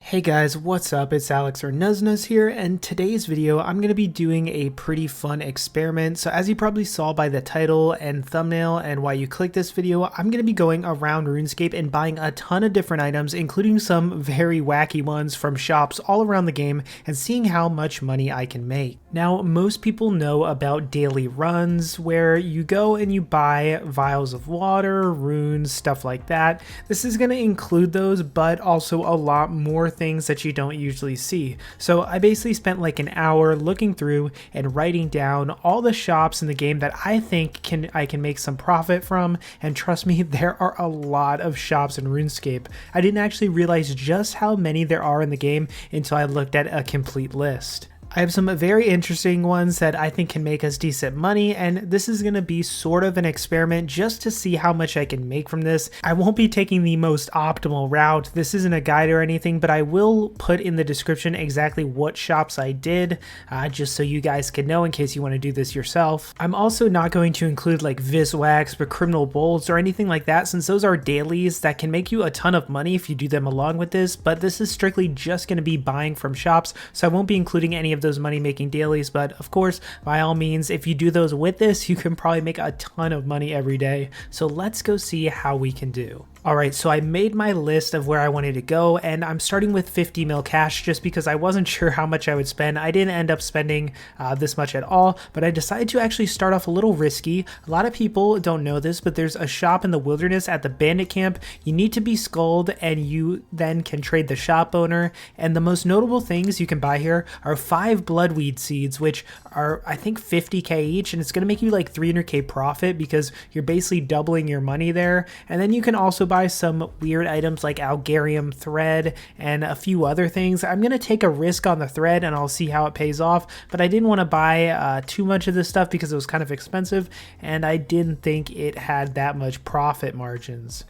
Hey guys, what's up? It's Alex or Nuznuz here, and today's video I'm going to be doing a pretty fun experiment. So as you probably saw by the title and thumbnail and why you clicked this video, I'm going to be going around RuneScape and buying a ton of different items, including some very wacky ones from shops all around the game, and seeing how much money I can make. Now, most people know about daily runs where you go and you buy vials of water, runes, stuff like that. This is going to include those, but also a lot more things that you don't usually see. So I basically spent like an hour looking through and writing down all the shops in the game that I think I can make some profit from, and trust me, there are a lot of shops in RuneScape. I didn't actually realize just how many there are in the game until I looked at a complete list. I have some very interesting ones that I think can make us decent money, and this is going to be sort of an experiment just to see how much I can make from this. I won't be taking the most optimal route. This isn't a guide or anything, but I will put in the description exactly what shops I did, just so you guys can know in case you want to do this yourself. I'm also not going to include like Viswax, but criminal bolts or anything like that, since those are dailies that can make you a ton of money if you do them along with this, but this is strictly just going to be buying from shops, so I won't be including any of those money making dailies. But of course, by all means, if you do those with this, you can probably make a ton of money every day. So let's go see how we can do. Alright, so I made my list of where I wanted to go, and I'm starting with 50 mil cash just because I wasn't sure how much I would spend. I didn't end up spending this much at all, but I decided to actually start off a little risky. A lot of people don't know this, but there's a shop in the wilderness at the bandit camp. You need to be skulled, and you then can trade the shop owner, and the most notable things you can buy here are 5 bloodweed seeds, which are I think 50k each, and it's going to make you like 300k profit because you're basically doubling your money there. And then you can also buy some weird items like Algarium thread and a few other things. I'm going to take a risk on the thread and I'll see how it pays off, but I didn't want to buy too much of this stuff because it was kind of expensive and I didn't think it had that much profit margins.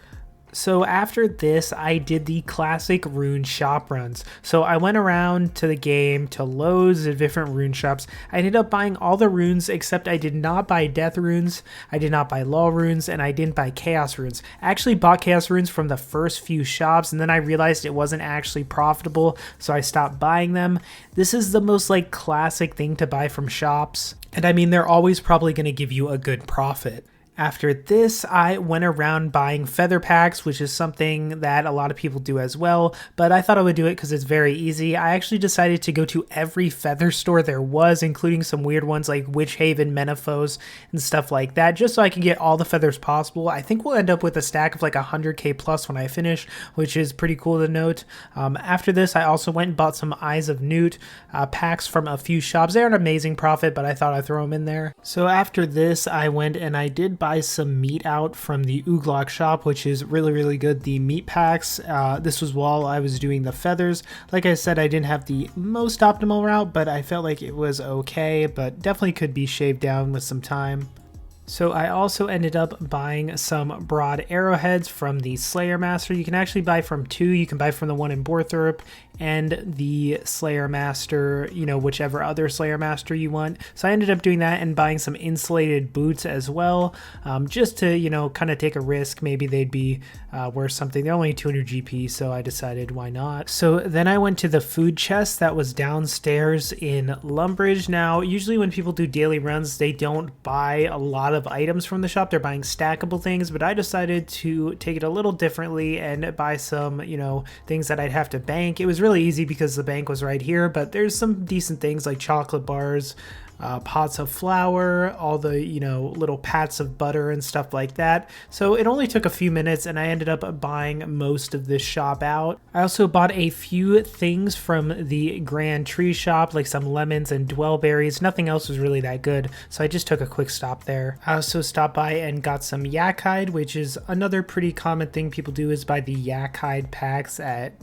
So after this, I did the classic rune shop runs. So I went around to the game to loads of different rune shops. I ended up buying all the runes except I did not buy death runes, I did not buy law runes, and I didn't buy chaos runes. I actually bought chaos runes from the first few shops, and then I realized it wasn't actually profitable, so I stopped buying them. This is the most like classic thing to buy from shops, and I mean they're always probably going to give you a good profit. After this, I went around buying feather packs, which is something that a lot of people do as well, but I thought I would do it because it's very easy. I actually decided to go to every feather store there was, including some weird ones like Witchaven, Menaphos, and stuff like that, just so I can get all the feathers possible. I think we'll end up with a stack of like 100k plus when I finish, which is pretty cool to note. After this, I also went and bought some Eyes of Newt packs from a few shops. They're an amazing profit, but I thought I'd throw them in there. So after this, I went and I did buy some meat out from the Ooglog shop, which is really good. The meat packs, this was while I was doing the feathers. Like I said, I didn't have the most optimal route, but I felt like it was okay, but definitely could be shaved down with some time. So I also ended up buying some broad arrowheads from the Slayer Master. You can actually buy from 2. You can buy from the one in Burthorpe and the Slayer Master, you know, whichever other Slayer Master you want. So I ended up doing that and buying some insulated boots as well, just to, you know, kind of take a risk. Maybe they'd be worth something. They're only 200 GP, so I decided why not. So then I went to the food chest that was downstairs in Lumbridge. Now, usually when people do daily runs, they don't buy a lot of items from the shop. They're buying stackable things, but I decided to take it a little differently and buy some, you know, things that I'd have to bank. It was really easy because the bank was right here, but there's some decent things like chocolate bars, pots of flour, all the, you know, little pats of butter and stuff like that. So it only took a few minutes and I ended up buying most of this shop out. I also bought a few things from the Grand Tree shop, like some lemons and dwell berries. Nothing else was really that good, so I just took a quick stop there. I also stopped by and got some yak hide, which is another pretty common thing people do, is buy the yak hide packs at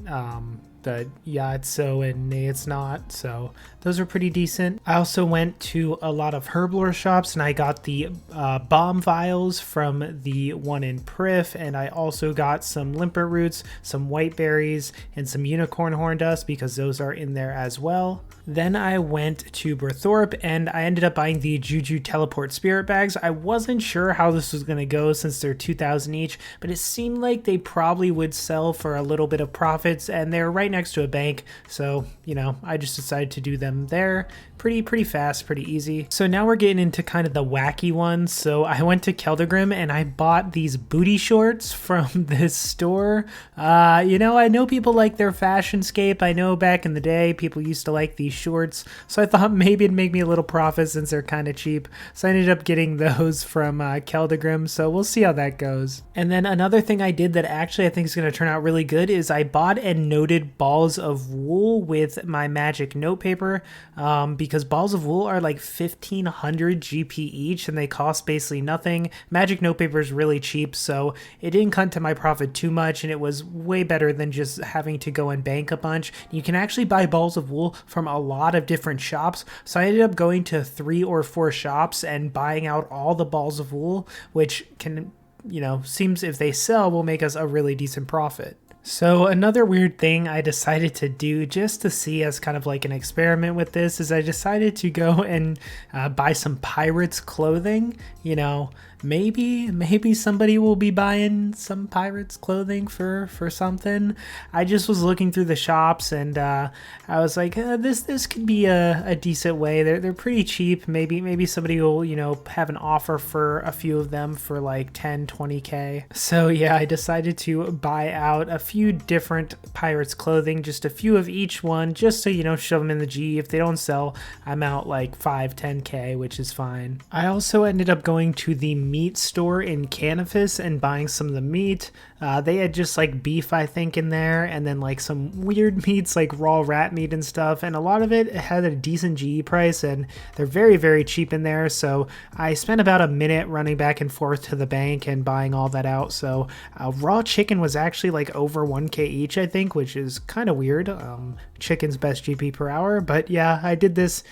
the Jatizo and It's Not, so those are pretty decent. I also went to a lot of herblore shops and I got the bomb vials from the one in Prif, and I also got some limpet roots, some white berries, and some unicorn horn dust because those are in there as well. Then I went to Burthorpe and I ended up buying the Juju Teleport Spirit Bags. I wasn't sure how this was going to go since they're 2,000 each, but it seemed like they probably would sell for a little bit of profits, and they're right next to a bank, so you know, I just decided to do them there. Pretty fast, pretty easy. So now we're getting into kind of the wacky ones. So I went to Keldagrim and I bought these booty shorts from this store. You know, I know people like their fashionscape. I know back in the day people used to like these shorts, so I thought maybe it'd make me a little profit since they're kind of cheap. So I ended up getting those from Keldagrim, so we'll see how that goes. And then another thing I did that actually I think is going to turn out really good is I bought and noted balls of wool with my magic note paper, because balls of wool are like 1500 GP each and they cost basically nothing. Magic note paper is really cheap, so it didn't cut to my profit too much, and it was way better than just having to go and bank a bunch. You can actually buy balls of wool from a lot of different shops, so I ended up going to 3 or 4 shops and buying out all the balls of wool, which can, you know, seems if they sell will make us a really decent profit. So another weird thing I decided to do just to see as kind of like an experiment with this is I decided to go and buy some pirates clothing. You know, maybe somebody will be buying some pirates clothing for something. I just was looking through the shops and I was like, this could be a decent way. They're pretty cheap. Maybe somebody will, you know, have an offer for a few of them for like 10-20k. So yeah, I decided to buy out a few different pirates clothing, just a few of each one, just so, you know, shove them in the G. If they don't sell, I'm out like 5-10k, which is fine. I also ended up going to the meat store in Canafis and buying some of the meat. They had just like beef, I think, in there, and then like some weird meats like raw rat meat and stuff, and a lot of it had a decent GE price, and they're very cheap in there. So I spent about a minute running back and forth to the bank and buying all that out. So raw chicken was actually like over 1k each, I think, which is kind of weird. Chicken's best GP per hour, but yeah, I did this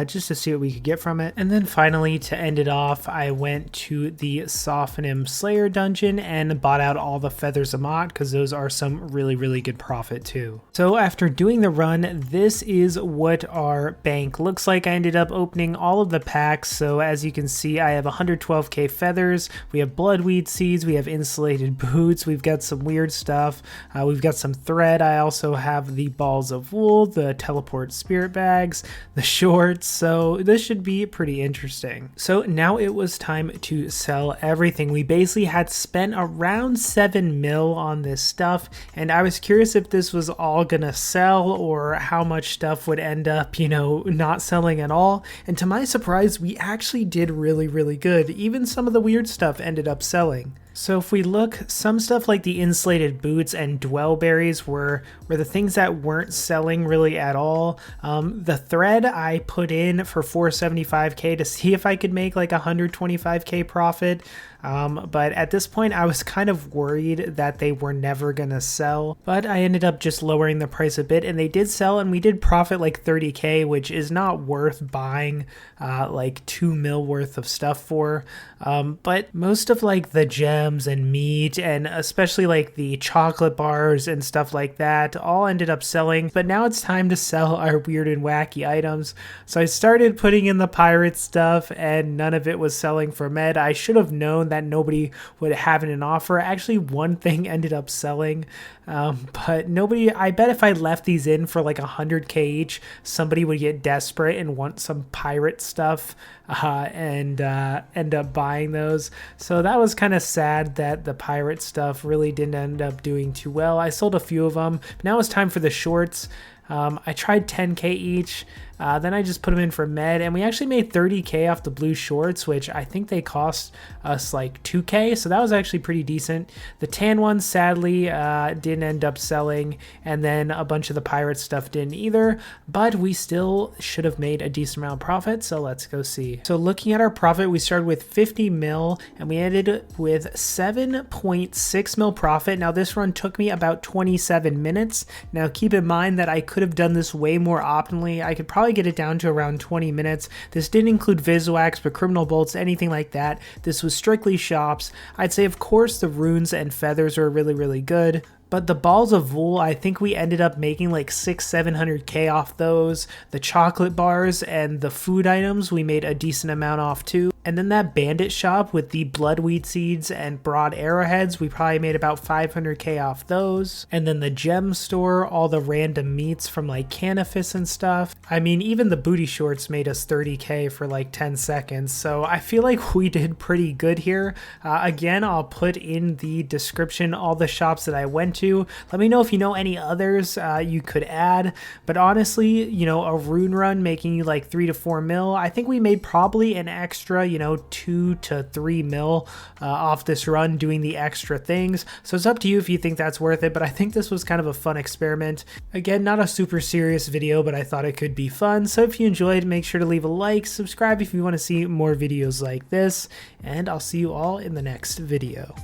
just to see what we could get from it. And then finally, to end it off, I went to the Sophanem Slayer dungeon and bought out all the feathers of Mott, because those are some really good profit too. So after doing the run, this is what our bank looks like. I ended up opening all of the packs. So as you can see, I have 112k feathers, we have bloodweed seeds, we have insulated boots, we've got some weird stuff, we've got some thread. I also have the balls of wool, the teleport spirit bags, the shorts, so this should be pretty interesting. So now it was time to sell everything. We basically had spent around 7 mil on this stuff, and I was curious if this was all gonna sell or how much stuff would end up, you know, not selling at all. And to my surprise, we actually did really good. Even some of the weird stuff ended up selling. So if we look, some stuff like the insulated boots and dwell berries were the things that weren't selling really at all. The thread I put in for 475k to see if I could make like 125k profit. But at this point I was kind of worried that they were never gonna sell, but I ended up just lowering the price a bit, and they did sell, and we did profit like 30k, which is not worth buying like 2 mil worth of stuff for. But most of like the gems and meat, and especially like the chocolate bars and stuff like that, all ended up selling. But now it's time to sell our weird and wacky items. So I started putting in the pirate stuff, and none of it was selling for med. I should have known that nobody would have an offer. Actually, one thing ended up selling, but nobody. I bet if I left these in for like 100k each, somebody would get desperate and want some pirate stuff and end up buying those. So that was kind of sad that the pirate stuff really didn't end up doing too well. I sold a few of them. Now it's time for the shorts. I tried 10k each. Then I just put them in for med, and we actually made 30k off the blue shorts, which I think they cost us like 2k, so that was actually pretty decent. The tan ones sadly didn't end up selling, and then a bunch of the pirate stuff didn't either, but we still should have made a decent amount of profit, so let's go see. So looking at our profit, we started with 50 mil, and we ended with 7.6 mil profit. Now this run took me about 27 minutes. Now keep in mind that I could have done this way more optimally. I could probably get it down to around 20 minutes. This didn't include Viswax, but criminal bolts, anything like that. This was strictly shops. I'd say, of course, the runes and feathers are really good. But the balls of wool, I think we ended up making like 600-700k off those. The chocolate bars and the food items, we made a decent amount off too. And then that bandit shop with the bloodweed seeds and broad arrowheads, we probably made about 500k off those. And then the gem store, all the random meats from like Canafis and stuff. I mean, even the booty shorts made us 30k for like 10 seconds. So I feel like we did pretty good here. Again, I'll put in the description all the shops that I went to. Let me know if you know any others you could add. But honestly, you know, a rune run making you like 3 to 4 mil. I think we made probably an extra, you know, 2 to 3 mil off this run doing the extra things. So it's up to you if you think that's worth it. But I think this was kind of a fun experiment. Again, not a super serious video, but I thought it could be fun. So if you enjoyed, make sure to leave a like, subscribe if you want to see more videos like this, and I'll see you all in the next video.